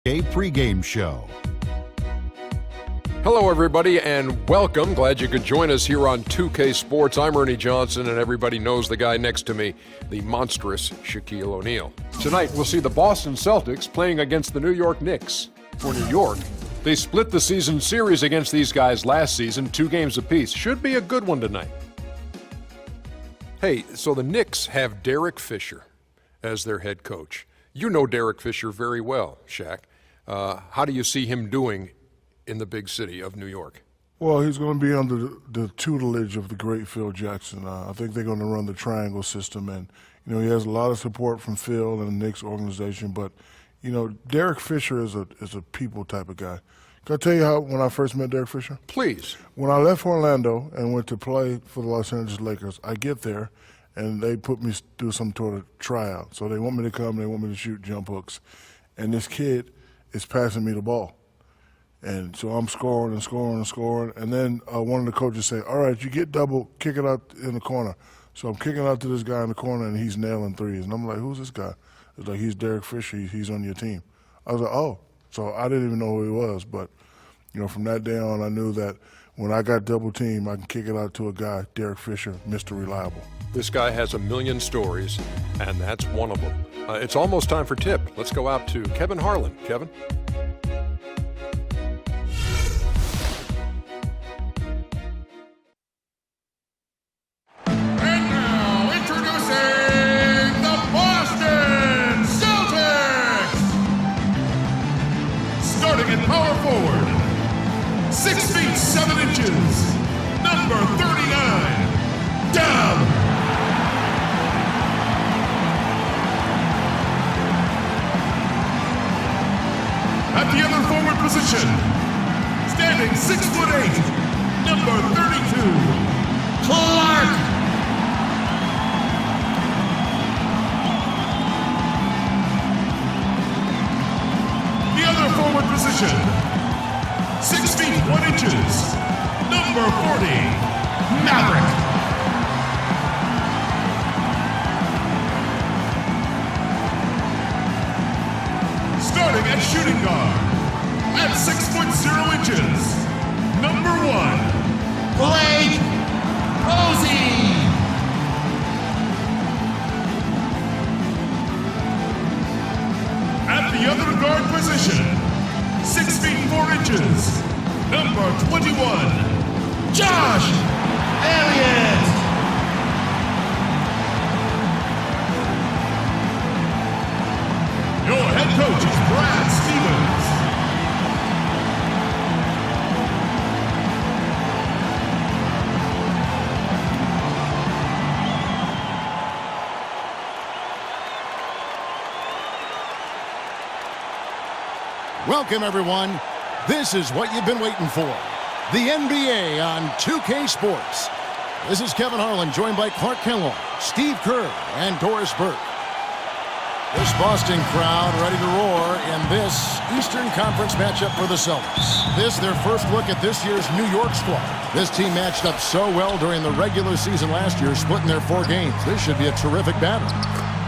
A pregame show. Hello, everybody, and welcome. Glad you could join us here on 2K Sports. I'm Ernie Johnson, and everybody knows the guy next to me, the monstrous Shaquille O'Neal. Tonight, we'll see the Boston Celtics playing against the New York Knicks. For New York, they split the season series against these guys last season, 2 games apiece. Should be a good one tonight. Hey, so the Knicks have Derek Fisher as their head coach. You know Derek Fisher very well, Shaq. How do you see him doing in the big city of New York? Well, he's going to be under the tutelage of the great Phil Jackson. I think they're going to run the triangle system, and he has a lot of support from Phil and the Knicks organization. But Derek Fisher is a people type of guy. Can I tell you how when I first met Derek Fisher? Please. When I left Orlando and went to play for the Los Angeles Lakers, I get there and they put me do some sort of tryout. So they want me to come, they want me to shoot jump hooks, and this kid is passing me the ball. And so I'm scoring and scoring and scoring. And then one of the coaches say, all right, you get double, kick it out in the corner. So I'm kicking out to this guy in the corner, and he's nailing threes. And I'm like, who's this guy? It's like, he's Derek Fisher. He's on your team. I was like, oh. So I didn't even know who he was. But, from that day on, I knew that when I got double teamed, I can kick it out to a guy, Derek Fisher, Mr. Reliable. This guy has a million stories, and that's one of them. It's almost time for tip. Let's go out to Kevin Harlan. Kevin? And now, introducing the Boston Celtics! Starting at power forward, 6 feet 7 inches, number 39, Dub. At the other forward position, standing 6'8", number 32, Clark. The other forward position, 6 feet 1 inches, number 40, Maverick. Starting at shooting guard, at 6'0" inches, number 1, Blake Posey. At the other guard position, 6 feet 4 inches, number 21, Josh Elliott. Your head coach is Brad Stevens. Welcome, everyone. This is what you've been waiting for. The NBA on 2K Sports. This is Kevin Harlan, joined by Clark Kellogg, Steve Kerr, and Doris Burke. This Boston crowd ready to roar in this Eastern Conference matchup for the Celtics. This their first look at this year's New York squad. This team matched up so well during the regular season last year, splitting their 4 games. This should be a terrific battle.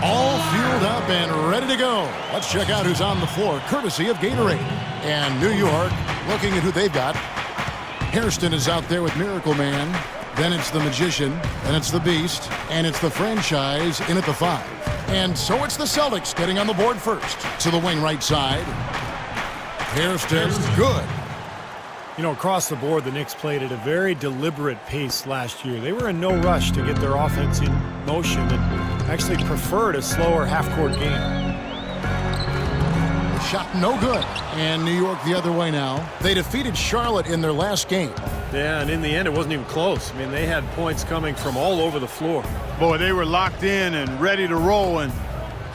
All fueled up and ready to go. Let's check out who's on the floor, courtesy of Gatorade. And New York, looking at who they've got. Hairston is out there with Miracle Man. Then it's the Magician, and it's the Beast, and it's the Franchise in at the 5. And so it's the Celtics getting on the board first. To the wing right side. Hairston, good. Across the board, the Knicks played at a very deliberate pace last year. They were in no rush to get their offense in motion and actually preferred a slower half-court game. Shot no good. And New York the other way now. They defeated Charlotte in their last game. Yeah, and in the end, it wasn't even close. I mean, they had points coming from all over the floor. Boy, they were locked in and ready to roll, and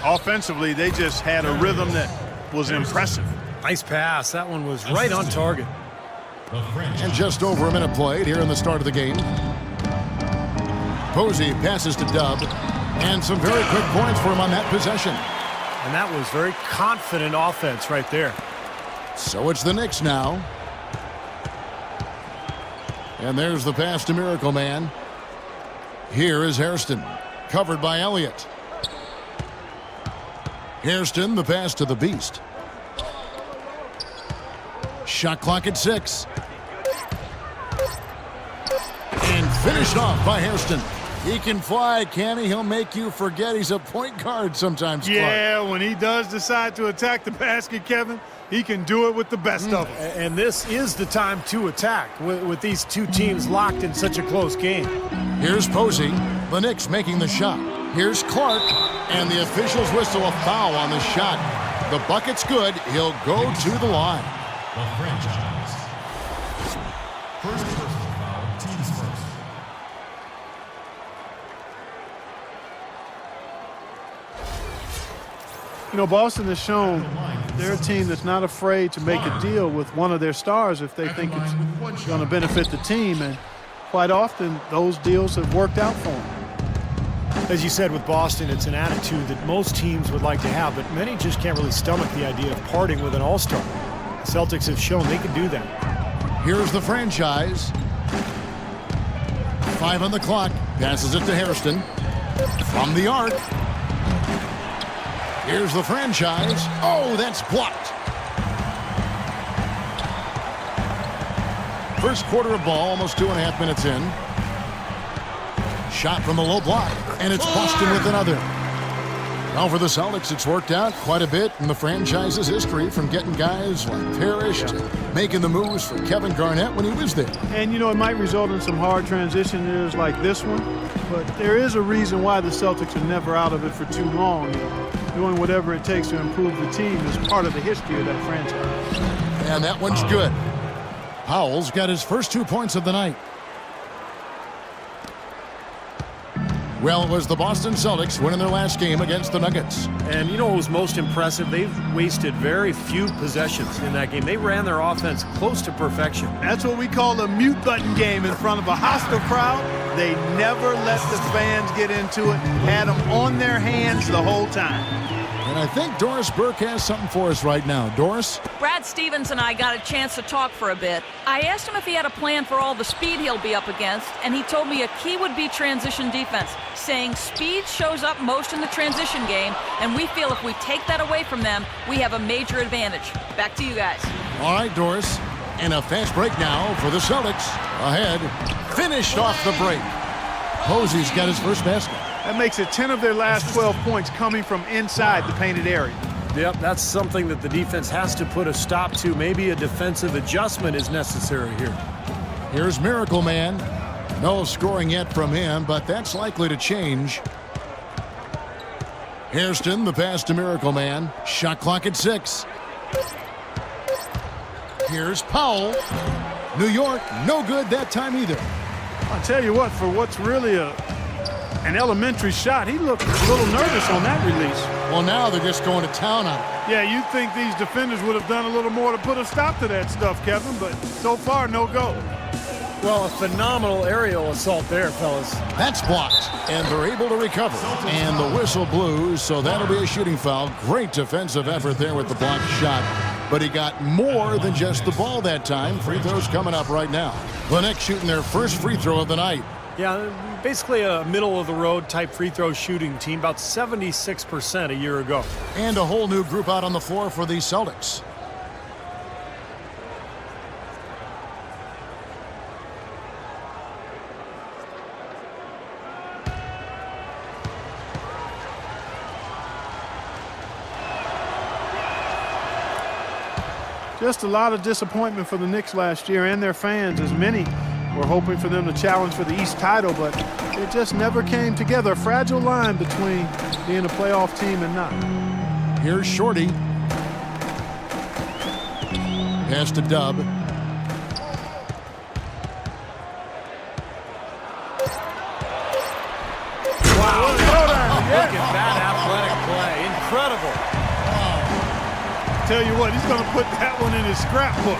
offensively, they just had a rhythm that was impressive. Nice pass. That one was right on target. And just over a minute played here in the start of the game. Posey passes to Dub, and some very quick points for him on that possession. And that was very confident offense right there. So it's the Knicks now. And there's the pass to Miracle Man. Here is Hairston, covered by Elliott. Hairston, the pass to the Beast. Shot clock at 6. And finished off by Hairston. He can fly, can he? He'll make you forget he's a point guard sometimes, Clark. Yeah, when he does decide to attack the basket, Kevin, he can do it with the best of them. And this is the time to attack with these two teams locked in such a close game. Here's Posey. The Knicks making the shot. Here's Clark. And the officials whistle a foul on the shot. The bucket's good. He'll go to the line. The franchise. First personal foul, teams first. You know, Boston has shown they're a team that's not afraid to make a deal with one of their stars if they think it's going to benefit the team. And quite often, those deals have worked out for them. As you said with Boston, it's an attitude that most teams would like to have, but many just can't really stomach the idea of parting with an all-star. The Celtics have shown they can do that. Here's the franchise. 5 on the clock. Passes it to Hairston. From the arc. Here's the franchise. Oh, that's blocked. First quarter of ball, almost 2.5 minutes in. Shot from the low block, and it's Boston with another. Now for the Celtics, it's worked out quite a bit in the franchise's history, from getting guys like Parrish to making the moves for Kevin Garnett when he was there. And, you know, it might result in some hard transition years like this one, but there is a reason why the Celtics are never out of it for too long. Doing whatever it takes to improve the team is part of the history of that franchise. And that one's good. Powell's got his first 2 points of the night. Well, it was the Boston Celtics winning their last game against the Nuggets. And you know what was most impressive? They've wasted very few possessions in that game. They ran their offense close to perfection. That's what we call a mute button game in front of a hostile crowd. They never let the fans get into it. Had them on their hands the whole time. And I think Doris Burke has something for us right now. Doris? Brad Stevens and I got a chance to talk for a bit. I asked him if he had a plan for all the speed he'll be up against, and he told me a key would be transition defense, saying speed shows up most in the transition game, and we feel if we take that away from them, we have a major advantage. Back to you guys. All right, Doris. And a fast break now for the Celtics. Ahead. Finished off the break. Posey's got his first basket. That makes it 10 of their last 12 points coming from inside the painted area. Yep, that's something that the defense has to put a stop to. Maybe a defensive adjustment is necessary here. Here's Miracle Man. No scoring yet from him, but that's likely to change. Hairston, the pass to Miracle Man. Shot clock at 6. Here's Powell. New York, no good that time either. I'll tell you what, for what's really an elementary shot, he looked a little nervous on that release. Well, now they're just going to town on it. Yeah, you'd think these defenders would have done a little more to put a stop to that stuff, Kevin, but so far, no go. Well, a phenomenal aerial assault there, fellas. That's blocked, and they're able to recover. And the whistle blew, so that'll be a shooting foul. Great defensive effort there with the blocked shot. But he got more than just the ball that time. Free throws coming up right now. The Knicks shooting their first free throw of the night. Yeah, basically a middle-of-the-road type free throw shooting team, about 76% a year ago. And a whole new group out on the floor for the Celtics. Just a lot of disappointment for the Knicks last year and their fans, as many were hoping for them to challenge for the East title, but it just never came together. A fragile line between being a playoff team and not. Here's Shorty. Pass to Dub. Wow, look at that athletic play. Incredible. Tell you what, he's going to put that one in his scrapbook.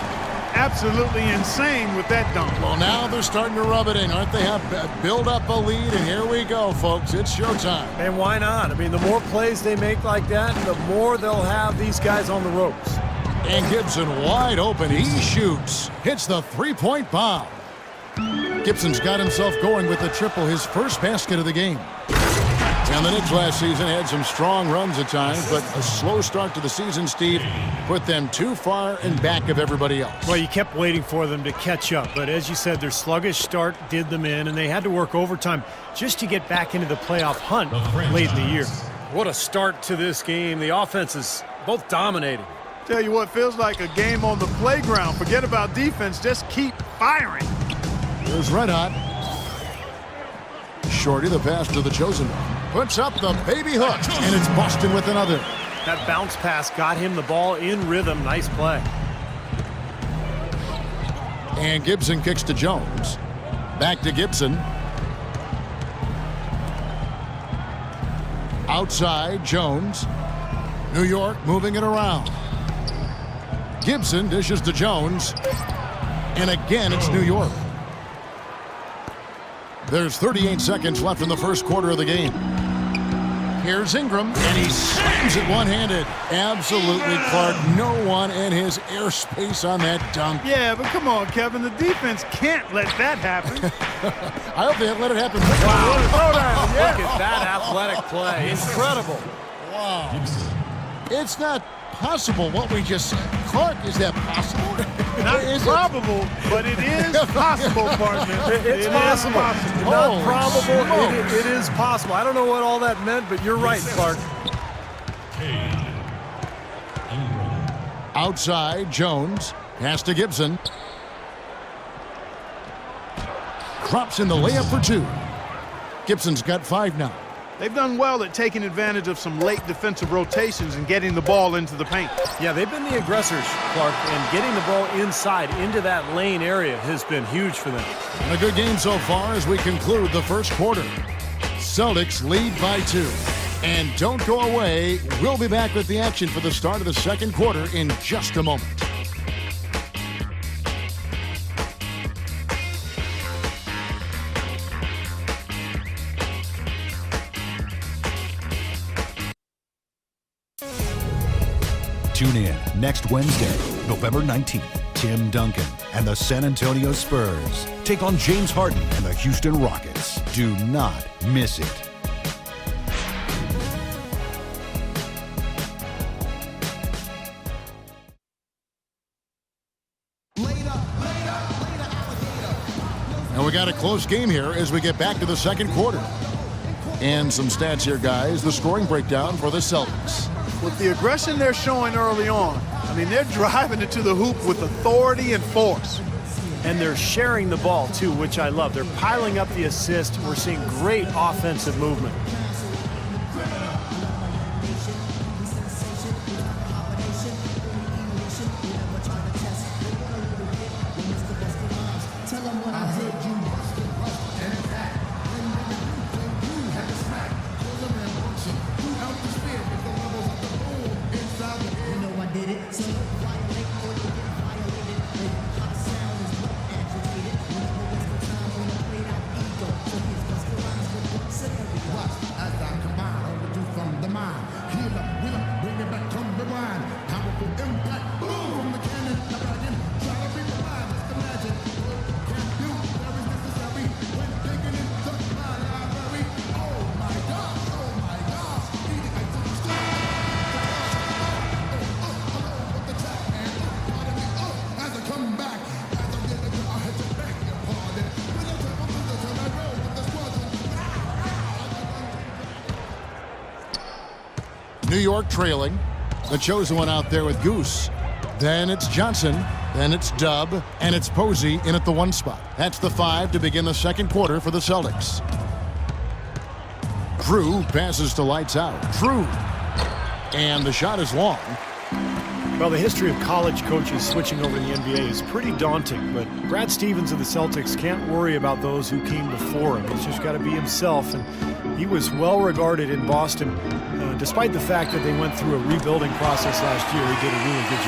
Absolutely insane with that dunk. Well, now they're starting to rub it in, aren't they? Have build up a lead, and here we go, folks. It's showtime. And why not? I mean, the more plays they make like that, the more they'll have these guys on the ropes. And Gibson wide open. He shoots. Hits the three-point bomb. Gibson's got himself going with the triple, his first basket of the game. And the Knicks last season had some strong runs at times, but a slow start to the season, Steve, put them too far in back of everybody else. Well, you kept waiting for them to catch up, but as you said, their sluggish start did them in, and they had to work overtime just to get back into the playoff hunt late in the year. What a start to this game. The offense is both dominating. Tell you what, feels like a game on the playground. Forget about defense, just keep firing. Here's Red Hot. Shorty, the pass to the chosen one. Puts up the baby hook, and it's Boston with another. That bounce pass got him the ball in rhythm. Nice play. And Gibson kicks to Jones. Back to Gibson. Outside, Jones. New York moving it around. Gibson dishes to Jones. And again, it's New York. There's 38 seconds left in the first quarter of the game. Here's Ingram, and he slams it one-handed. Absolutely, Clark. No one in his airspace on that dunk. Yeah, but come on, Kevin. The defense can't let that happen. I hope they let it happen. Wow. Look at that athletic play. Incredible. Wow. It's not possible what we just said. Clark, is that possible? Not probable, but it is possible, partner. It's possible. Not probable. It is possible. I don't know what all that meant, but you're right, Clark. Outside, Jones. Pass to Gibson. Drops in the layup for two. Gibson's got 5 now. They've done well at taking advantage of some late defensive rotations and getting the ball into the paint. Yeah, they've been the aggressors, Clark, and getting the ball inside into that lane area has been huge for them. And a good game so far as we conclude the first quarter. Celtics lead by 2. And don't go away. We'll be back with the action for the start of the second quarter in just a moment. Tune in next Wednesday, November 19th. Tim Duncan and the San Antonio Spurs take on James Harden and the Houston Rockets. Do not miss it. And we got a close game here as we get back to the second quarter. And some stats here, guys. The scoring breakdown for the Celtics. With the aggression they're showing early on, I mean, they're driving it to the hoop with authority and force. And they're sharing the ball, too, which I love. They're piling up the assist. We're seeing great offensive movement. New York trailing. The chosen one out there with Goose. Then it's Johnson. Then it's Dub. And it's Posey in at the 1 spot. That's the 5 to begin the second quarter for the Celtics. Drew passes to lights out. Drew. And the shot is long. Well, the history of college coaches switching over to the NBA is pretty daunting, but Brad Stevens of the Celtics can't worry about those who came before him. He's just got to be himself, and he was well regarded in Boston. Despite the fact that they went through a rebuilding process last year, he did a really good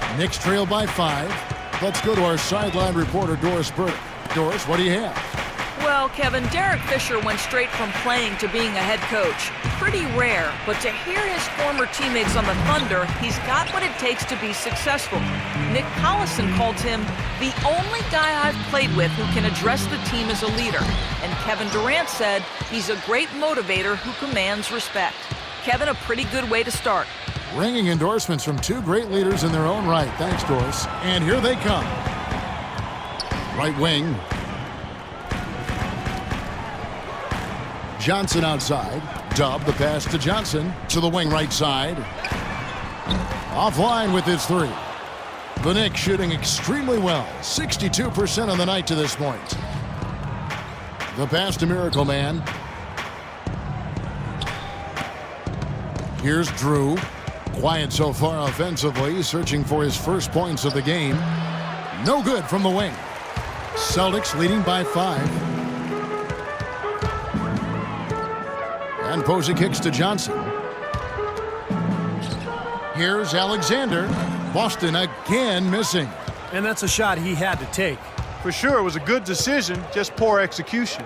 job. Knicks trail by 5. Let's go to our sideline reporter, Doris Burdick. Doris, what do you have? Well, Kevin, Derek Fisher went straight from playing to being a head coach. Pretty rare, but to hear his former teammates on the Thunder, he's got what it takes to be successful. Nick Collison called him the only guy I've played with who can address the team as a leader. And Kevin Durant said he's a great motivator who commands respect. Kevin, a pretty good way to start. Ringing endorsements from two great leaders in their own right. Thanks, Doris. And here they come. Right wing. Johnson outside. Dub the pass to Johnson to the wing right side. Offline with his three. The Knicks shooting extremely well. 62% on the night to this point. The pass to Miracle Man. Here's Drew. Quiet so far offensively, searching for his first points of the game. No good from the wing. Celtics leading by 5. And Posey kicks to Johnson. Here's Alexander. Boston again missing. And that's a shot he had to take. For sure, it was a good decision, just poor execution.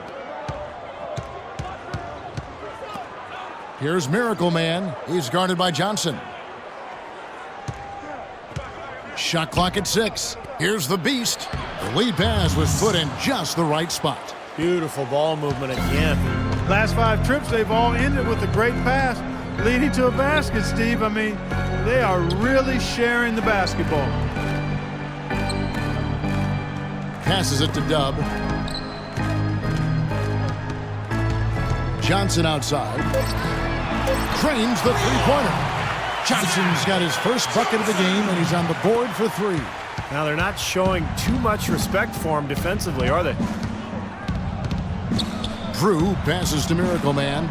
Here's Miracle Man. He's guarded by Johnson. Shot clock at 6. Here's the Beast. The lead pass was put in just the right spot. Beautiful ball movement again. Last 5 trips, they've all ended with a great pass leading to a basket, Steve. I mean, they are really sharing the basketball. Passes it to Dub. Johnson outside. Trains the three-pointer. Johnson's got his first bucket of the game, and he's on the board for 3. Now, they're not showing too much respect for him defensively, are they? Drew passes to Miracle Man.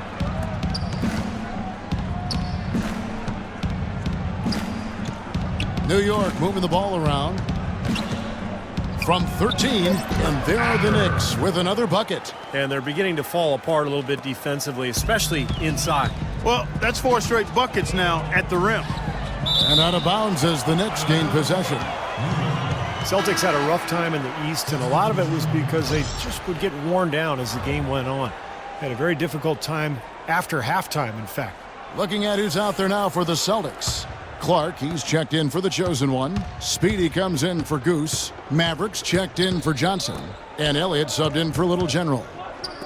New York moving the ball around. From 13, and there are the Knicks with another bucket. And they're beginning to fall apart a little bit defensively, especially inside. Well, that's 4 straight buckets now at the rim. And out of bounds as the Knicks gain possession. Celtics had a rough time in the East, and a lot of it was because they just would get worn down as the game went on. Had a very difficult time after halftime, in fact. Looking at who's out there now for the Celtics. Clark, he's checked in for the chosen one. Speedy comes in for Goose. Mavericks checked in for Johnson. And Elliott subbed in for Little General.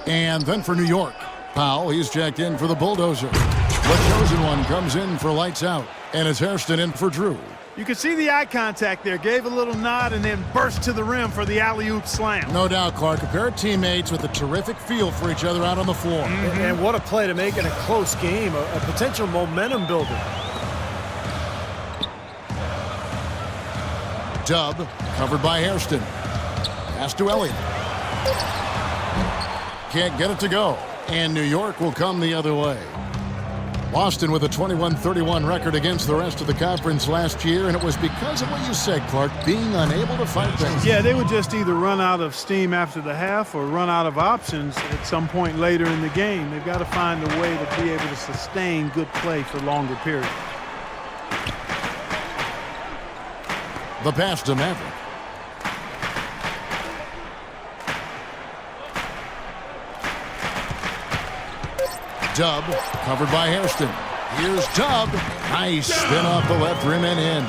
And then for New York, Powell, he's checked in for the Bulldozer. The chosen one comes in for Lights Out. And it's Hairston in for Drew. You can see the eye contact there. Gave a little nod and then burst to the rim for the alley-oop slam. No doubt, Clark. A pair of teammates with a terrific feel for each other out on the floor. And what a play to make in a close game. A potential momentum builder. Dub, covered by Hairston. Pass to Elliott. Can't get it to go. And New York will come the other way. Boston with a 21-31 record against the rest of the conference last year, and it was because of what you said, Clark, being unable to fight things. Yeah, they would just either run out of steam after the half or run out of options at some point later in the game. They've got to find a way to be able to sustain good play for longer periods. The pass to Maverick. Dub, covered by Hairston. Here's Dub. Nice spin off the left rim and in.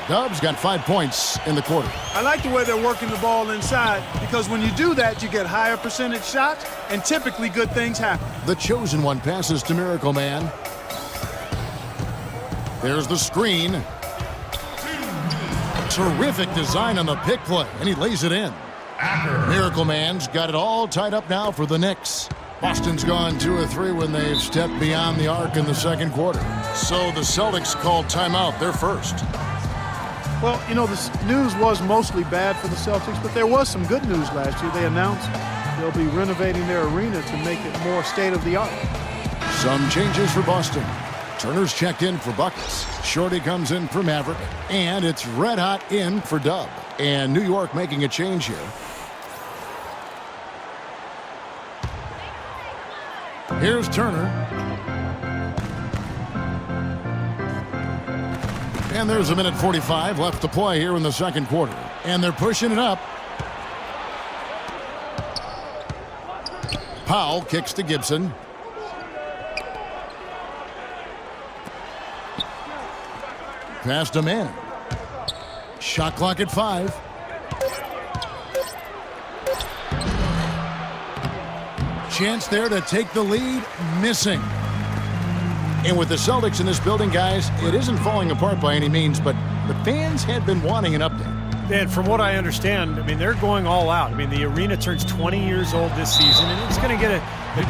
Dub's got 5 points in the quarter. I like the way they're working the ball inside because when you do that, you get higher percentage shots and typically good things happen. The chosen one passes to Miracle Man. There's the screen. Terrific design on the pick play, and he lays it in. Miracle Man's got it all tied up now for the Knicks. Boston's gone 2 of 3 when they've stepped beyond the arc in the second quarter. So the Celtics called timeout, their first. Well, you know, the news was mostly bad for the Celtics, but there was some good news last year. They announced they'll be renovating their arena to make it more state-of-the-art. Some changes for Boston. Turner's checked in for buckets. Shorty comes in for Maverick. And it's red hot in for Dub. And New York making a change here. Here's Turner. And there's a minute 45 left to play here in the second quarter. And they're pushing it up. Powell kicks to Gibson. Past a man. Shot clock at 5. Chance there to take the lead. Missing. And with the Celtics in this building, guys, it isn't falling apart by any means, but the fans had been wanting an update. And from what I understand, I mean, they're going all out. I mean, the arena turns 20 years old this season, and it's going to get a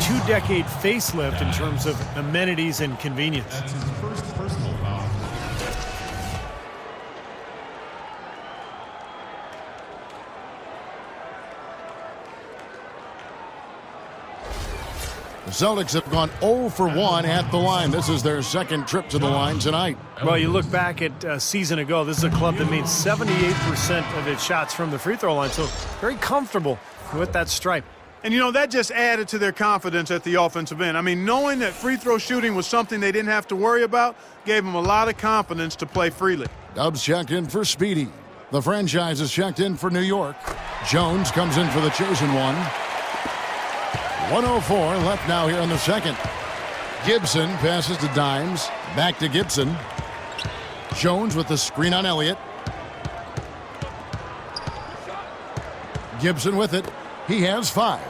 2-decade facelift in terms of amenities and convenience. That's his first personal foul. The Celtics have gone 0 for 1 at the line. This is their second trip to the line tonight. Well, you look back at a season ago, this is a club that made 78% of its shots from the free throw line, so very comfortable with that stripe. And, you know, that just added to their confidence at the offensive end. I mean, knowing that free throw shooting was something they didn't have to worry about gave them a lot of confidence to play freely. Dubs checked in for Speedy. The franchise is checked in for New York. Jones comes in for the chosen one. 1:04 left now here in the second. Gibson passes to Dimes. Back to Gibson. Jones with the screen on Elliott. Gibson with it. He has 5.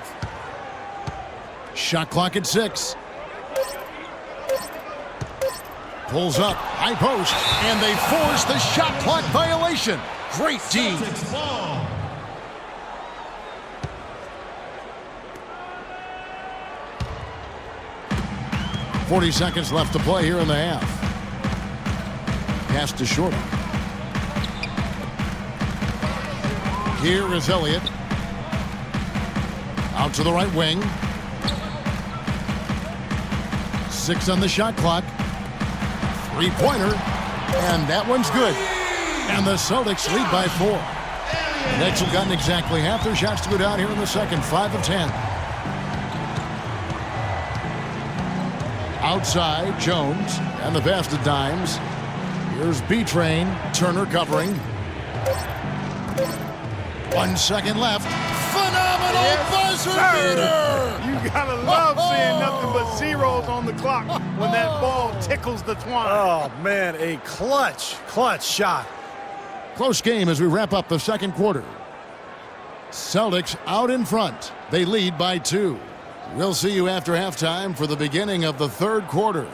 Shot clock at 6. Pulls up. High post. And they force the shot clock violation. Great team. Celtics ball. 40 seconds left to play here in the half. Pass to Short. Here is Elliott. Out to the right wing. 6 on the shot clock. 3-pointer. And that one's good. And the Celtics lead by 4. The Knicks have gotten exactly half their shots to go down here in the second. 5 of 10. Outside, Jones, and the pass to Dimes. Here's B-Train. Turner covering. 1 second left. Phenomenal buzzer beater! You gotta love seeing nothing but zeros on the clock when that ball tickles the twine. Oh, man, a clutch shot. Close game as we wrap up the second quarter. Celtics out in front. They lead by 2. We'll see you after halftime for the beginning of the third quarter.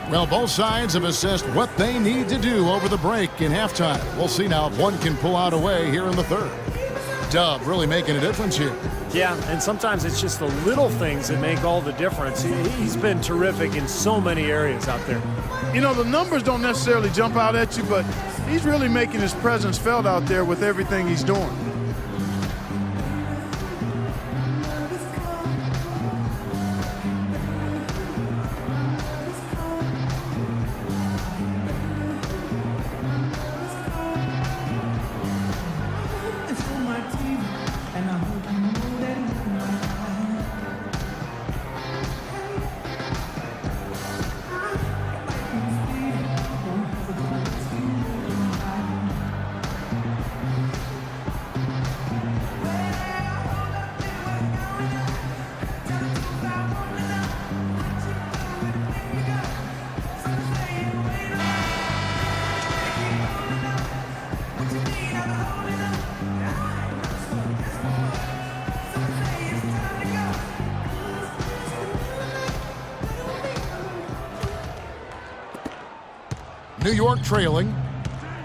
Well, both sides have assessed what they need to do over the break in halftime. We'll see now if one can pull out a way here in the third. Dub really making a difference here. Yeah, and sometimes it's just the little things that make all the difference. He's been terrific in so many areas out there. You know, the numbers don't necessarily jump out at you, but he's really making his presence felt out there with everything he's doing. New York trailing.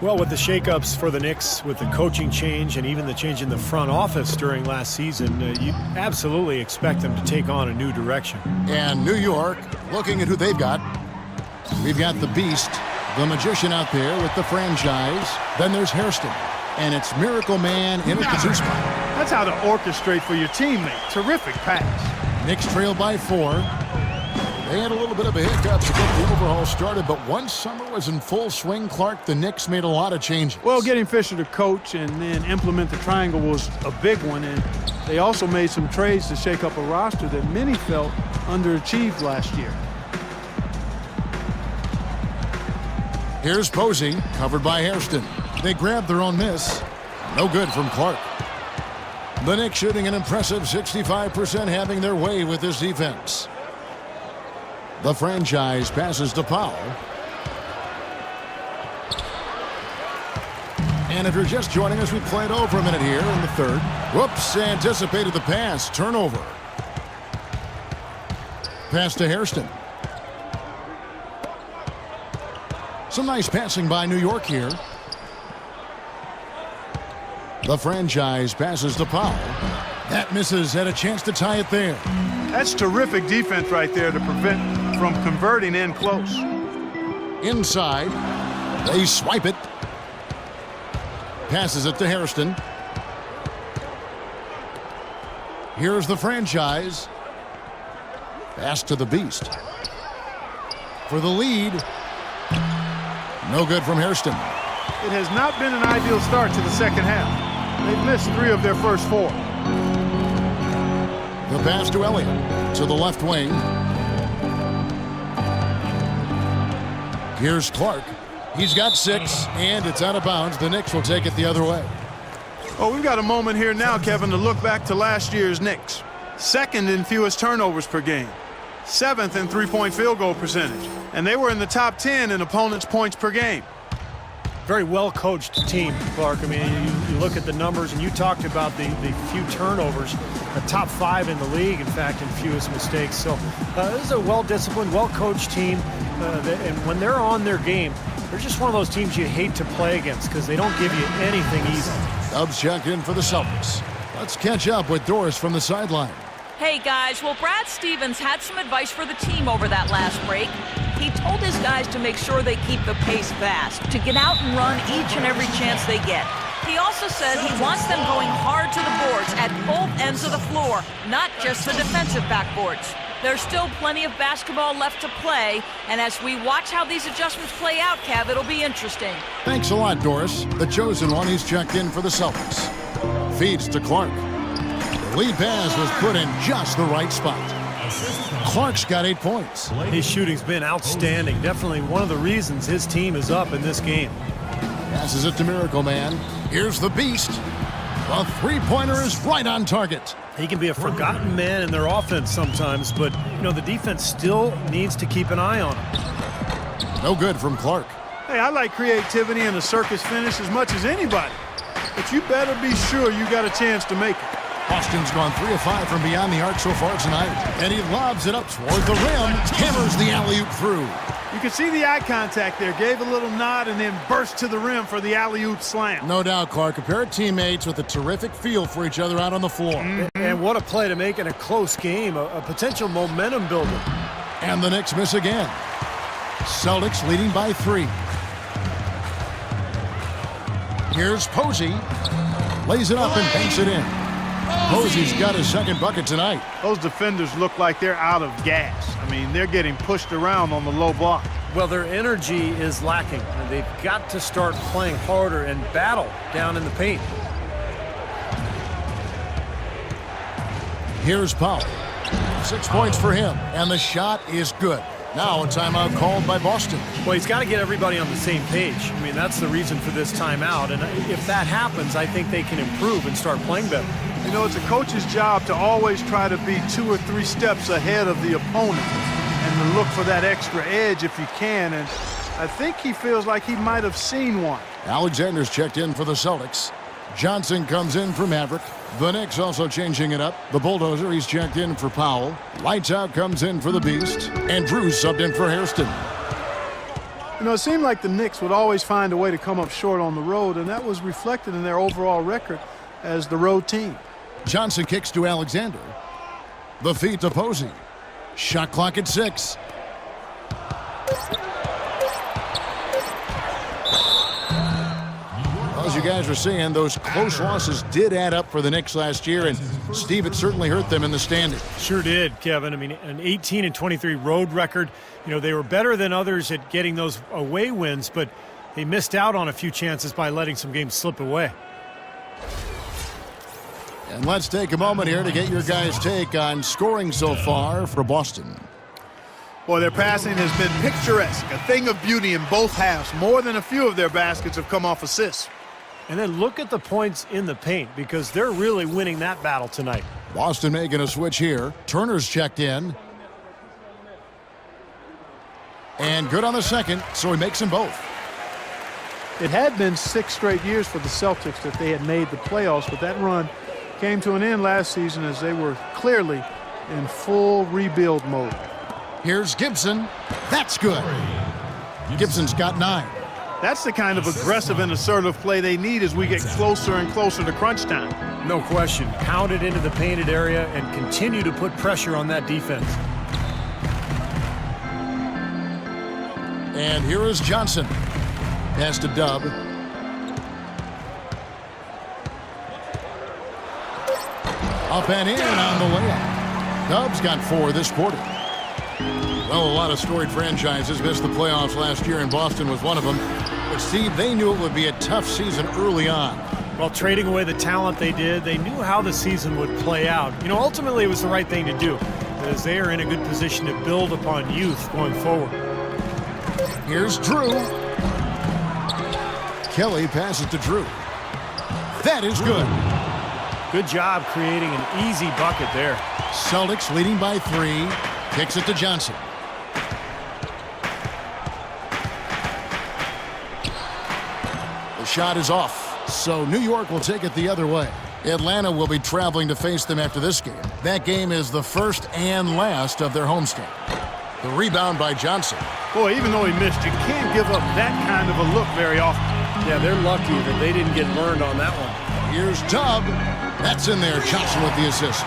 Well, with the shakeups for the Knicks, with the coaching change and even the change in the front office during last season, you absolutely expect them to take on a new direction. And New York looking at who they've got. We've got the Beast, The magician out there with the franchise. Then there's Hairston. And it's Miracle Man in at the 2 spot. That's how to orchestrate for your teammate. Terrific pass. Knicks trail by 4. They had a little bit of a hiccup to get the overhaul started, but once summer was in full swing, Clark, the Knicks made a lot of changes. Well, getting Fisher to coach and then implement the triangle was a big one, and they also made some trades to shake up a roster that many felt underachieved last year. Here's Posey, covered by Hairston. They grabbed their own miss. No good from Clark. The Knicks shooting an impressive 65%, having their way with this defense. The franchise passes to Powell. And if you're just joining us, we played over a minute here in the 3rd. Whoops, anticipated the pass. Turnover. Pass to Hairston. Some nice passing by New York here. The franchise passes to Powell. That misses. Had a chance to tie it there. That's terrific defense right there to prevent from converting in close. Inside. They swipe it. Passes it to Hairston. Here's the franchise. Pass to the Beast. For the lead. No good from Hairston. It has not been an ideal start to the second half. They've missed 3 of their first 4. The pass to Elliott. To the left wing. Here's Clark. He's got 6, and it's out of bounds. The Knicks will take it the other way. Oh, we've got a moment here now, Kevin, to look back to last year's Knicks. 2nd in fewest turnovers per game. 7th in three-point field goal percentage. And they were in the top 10 in opponents' points per game. Very well-coached team, Clark. I mean, you look at the numbers, and you talked about the few turnovers. The top 5 in the league, in fact, in fewest mistakes. So this is a well-disciplined, well-coached team. And when they're on their game, they're just one of those teams you hate to play against because they don't give you anything easy. Dubs check in for the Celtics. Let's catch up with Doris from the sideline. Hey, guys. Well, Brad Stevens had some advice for the team over that last break. He told his guys to make sure they keep the pace fast, to get out and run each and every chance they get. He also said he wants them going hard to the boards at both ends of the floor, not just the defensive backboards. There's still plenty of basketball left to play, and as we watch how these adjustments play out, Kev, it'll be interesting. Thanks a lot, Doris. The chosen one, he's checked in for the Celtics. Feeds to Clark. The lead pass was put in just the right spot. Clark's got 8 points. His shooting's been outstanding. Definitely one of the reasons his team is up in this game. Passes it to Miracle Man. Here's the Beast. The three-pointer is right on target. He can be a forgotten man in their offense sometimes, but, you know, the defense still needs to keep an eye on him. No good from Clark. Hey, I like creativity and a circus finish as much as anybody. But you better be sure you got a chance to make it. Austin's gone 3 of 5 from beyond the arc so far tonight. And he lobs it up toward the rim. Hammers the alley-oop through. You can see the eye contact there. Gave a little nod and then burst to the rim for the alley-oop slam. No doubt, Clark. A pair of teammates with a terrific feel for each other out on the floor. And what a play to make in a close game. A potential momentum builder. And the Knicks miss again. Celtics leading by 3. Here's Posey. Lays it up and banks it in. Posey's got his 2nd bucket tonight. Those defenders look like they're out of gas. I mean, they're getting pushed around on the low block. Well, their energy is lacking. They've got to start playing harder and battle down in the paint. Here's Powell. 6 points for him, and the shot is good. Now a timeout called by Boston. Well, he's got to get everybody on the same page. I mean, that's the reason for this timeout. And if that happens, I think they can improve and start playing better. You know, it's a coach's job to always try to be 2 or 3 steps ahead of the opponent and to look for that extra edge if you can. And I think he feels like he might have seen one. Alexander's checked in for the Celtics. Johnson comes in for Maverick. The Knicks also changing it up. The Bulldozer, he's checked in for Powell. Lights Out comes in for the Beast. And Drew subbed in for Hairston. You know, it seemed like the Knicks would always find a way to come up short on the road, and that was reflected in their overall record as the road team. Johnson kicks to Alexander. The feed to Posey. Shot clock at 6. you guys are saying, those close losses did add up for the Knicks last year, and Steve, it certainly hurt them in the standings. Sure did, Kevin. I mean, an 18-23 road record. You know, they were better than others at getting those away wins, but they missed out on a few chances by letting some games slip away. And let's take a moment here to get your guys' take on scoring so far for Boston. Boy, their passing has been picturesque, a thing of beauty in both halves. More than a few of their baskets have come off assists. And then look at the points in the paint, because they're really winning that battle tonight. Boston making a switch here. Turner's checked in. And good on the second, so he makes them both. It had been 6 straight years for the Celtics that they had made the playoffs, but that run came to an end last season as they were clearly in full rebuild mode. Here's Gibson. That's good. Gibson's got 9. That's the kind of aggressive and assertive play they need as we get closer and closer to crunch time. No question. Pound it into the painted area and continue to put pressure on that defense. And here is Johnson. Pass to Dub. Up and in on the layup. Dub's got 4 this quarter. Well, a lot of storied franchises missed the playoffs last year, and Boston was one of them. But, Steve, they knew it would be a tough season early on. Well, trading away the talent they did, they knew how the season would play out. You know, ultimately it was the right thing to do, as they are in a good position to build upon youth going forward. Here's Drew. Kelly passes to Drew. That is good. Good job creating an easy bucket there. Celtics leading by 3. Kicks it to Johnson. The shot is off, so New York will take it the other way. Atlanta will be traveling to face them after this game. That game is the first and last of their homestand. The rebound by Johnson. Boy, even though he missed, you can't give up that kind of a look very often. Yeah, they're lucky that they didn't get burned on that one. Here's Dub. That's in there. Johnson with the assist.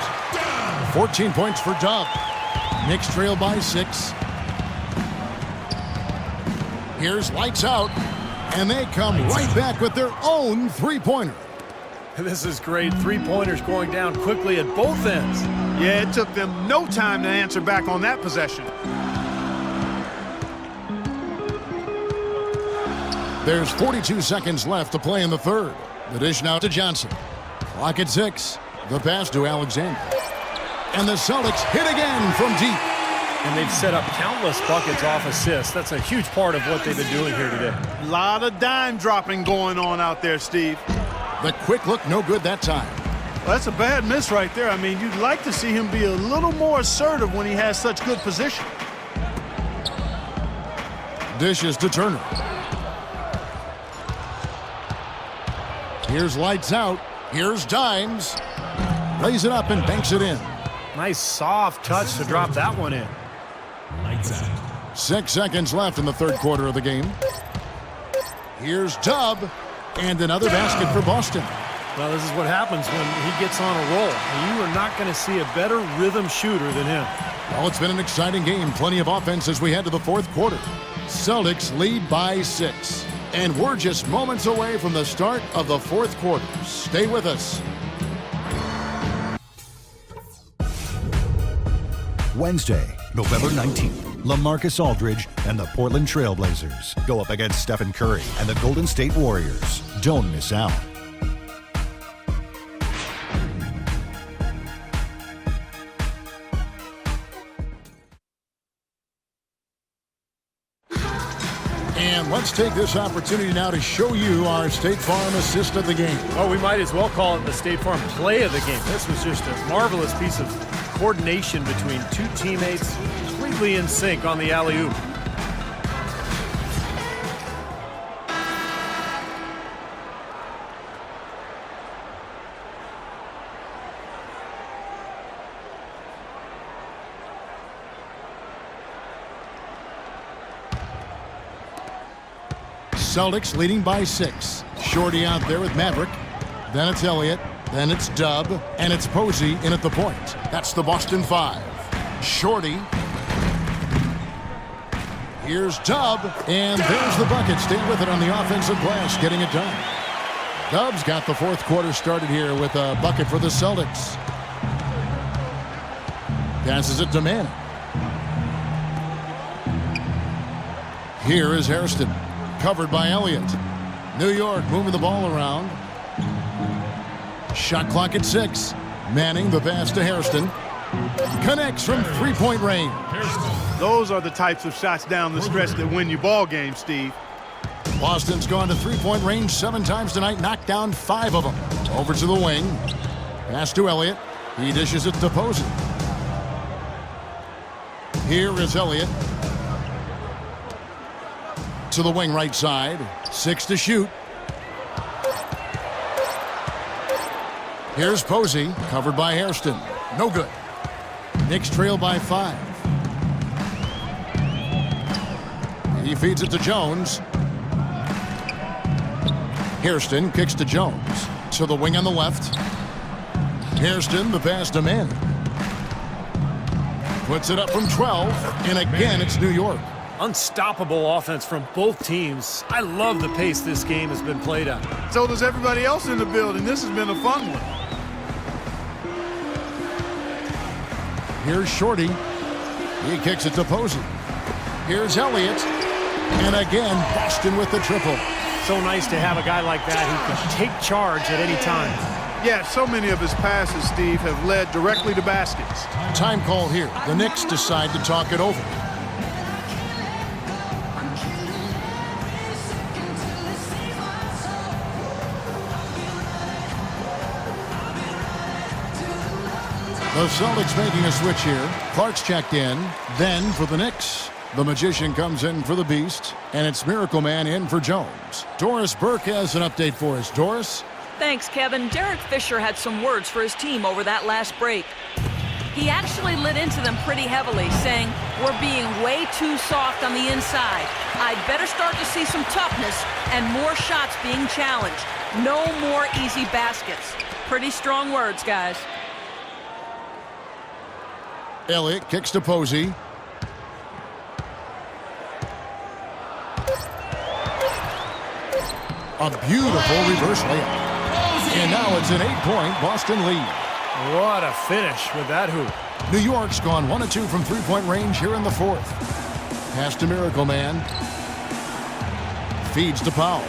14 points for Dub. Knicks trail by 6. Here's lights out. And they come right back with their own three-pointer. This is great. Three-pointers going down quickly at both ends. Yeah, it took them no time to answer back on that possession. There's 42 seconds left to play in the third. The dish now to Johnson. Clock at 6. The pass to Alexander. And the Celtics hit again from deep. And they've set up countless buckets off assists. That's a huge part of what they've been doing here today. A lot of dime dropping going on out there, Steve. The quick look, no good that time. Well, that's a bad miss right there. I mean, you'd like to see him be a little more assertive when he has such good position. Dishes to Turner. Here's lights out. Here's Dimes. Lays it up and banks it in. Nice soft touch to drop that one in. 6 seconds left in the third quarter of the game. Here's Dub. And another basket for Boston. Well, this is what happens when he gets on a roll. You are not going to see a better rhythm shooter than him. Well, it's been an exciting game. Plenty of offense as we head to the fourth quarter. Celtics lead by 6. And we're just moments away from the start of the fourth quarter. Stay with us. Wednesday, November 19th, LaMarcus Aldridge and the Portland Trail Blazers go up against Stephen Curry and the Golden State Warriors. Don't miss out. And let's take this opportunity now to show you our State Farm assist of the game. Well, we might as well call it the State Farm play of the game. This was just a marvelous piece of coordination between two teammates, completely in sync on the alley-oop. Celtics leading by 6. Shorty out there with Maverick. Then it's Elliott. Then it's Dub. And it's Posey in at the point. That's the Boston 5. Shorty. Here's Dub. And there's the bucket. Stay with it on the offensive glass, getting it done. Dubs got the fourth quarter started here with a bucket for the Celtics. Passes it to Manning. Here is Hairston, covered by Elliott. New York moving the ball around. Shot clock at 6. Manning, the pass to Hairston. Connects from three-point range. Those are the types of shots down the stretch that win you ball games, Steve. Boston's gone to three-point range 7 times tonight, knocked down 5 of them. Over to the wing. Pass to Elliott. He dishes it to Posey. Here is Elliott. To the wing right side. 6 to shoot. Here's Posey, covered by Hairston. No good. Knicks trail by 5. He feeds it to Jones. Hairston kicks to Jones. To the wing on the left. Hairston, the pass to Manning. Puts it up from 12, and again it's New York. Unstoppable offense from both teams. I love the pace this game has been played at. So does everybody else in the building. This has been a fun one. Here's Shorty. He kicks it to Posey. Here's Elliott. And again, Boston with the triple. So nice to have a guy like that who can take charge at any time. Yeah, so many of his passes, Steve, have led directly to baskets. Time call here. The Knicks decide to talk it over. The Celtics making a switch here. Clark's checked in. Then for the Knicks, the Magician comes in for the Beast, and it's Miracle Man in for Jones. Doris Burke has an update for us. Doris? Thanks, Kevin. Derek Fisher had some words for his team over that last break. He actually lit into them pretty heavily, saying, "We're being way too soft on the inside. I'd better start to see some toughness and more shots being challenged. No more easy baskets." Pretty strong words, guys. Elliott kicks to Posey. A beautiful reverse layup. And now it's an 8-point Boston lead. What a finish with that hoop. New York's gone 1 of 2 from three-point range here in the fourth. Pass to Miracle Man. Feeds to Powell.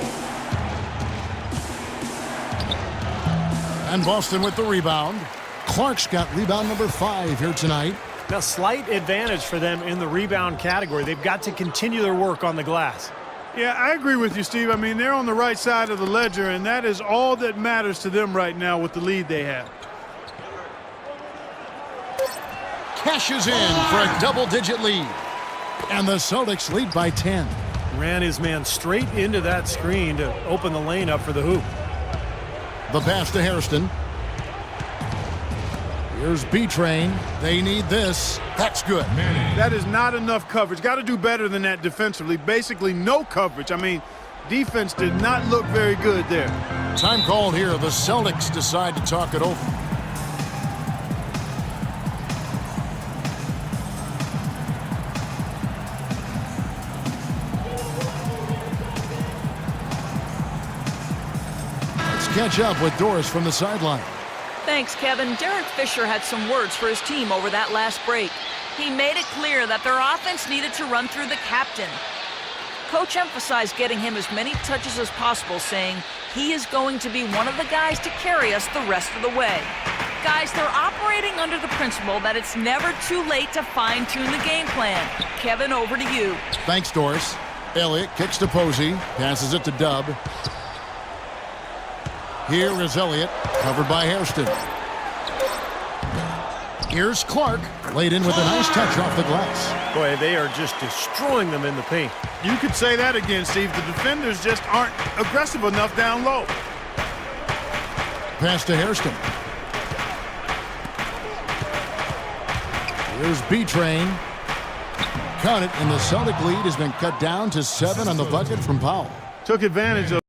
And Boston with the rebound. Clark's got rebound number 5 here tonight. Now, slight advantage for them in the rebound category. They've got to continue their work on the glass. Yeah, I agree with you, Steve. I mean, they're on the right side of the ledger, and that is all that matters to them right now with the lead they have. Cashes in for a double-digit lead. And the Celtics lead by 10. Ran his man straight into that screen to open the lane up for the hoop. The pass to Hairston. Here's B-Train. They need this. That's good. That is not enough coverage. Got to do better than that defensively. Basically no coverage. I mean, defense did not look very good there. Time called here. The Celtics decide to talk it over. Let's catch up with Doris from the sideline. Thanks, Kevin. Derek Fisher had some words for his team over that last break. He made it clear that their offense needed to run through the captain. Coach emphasized getting him as many touches as possible, saying he is going to be one of the guys to carry us the rest of the way. Guys, they're operating under the principle that it's never too late to fine-tune the game plan. Kevin, over to you. Thanks, Doris. Elliott kicks to Posey, passes it to Dub. Here is Elliott, covered by Hairston. Here's Clark, laid in with a nice touch off the glass. Boy, they are just destroying them in the paint. You could say that again, Steve. The defenders just aren't aggressive enough down low. Pass to Hairston. Here's B-Train. Count it, and the Celtic lead has been cut down to 7 on the bucket from Powell. Took advantage of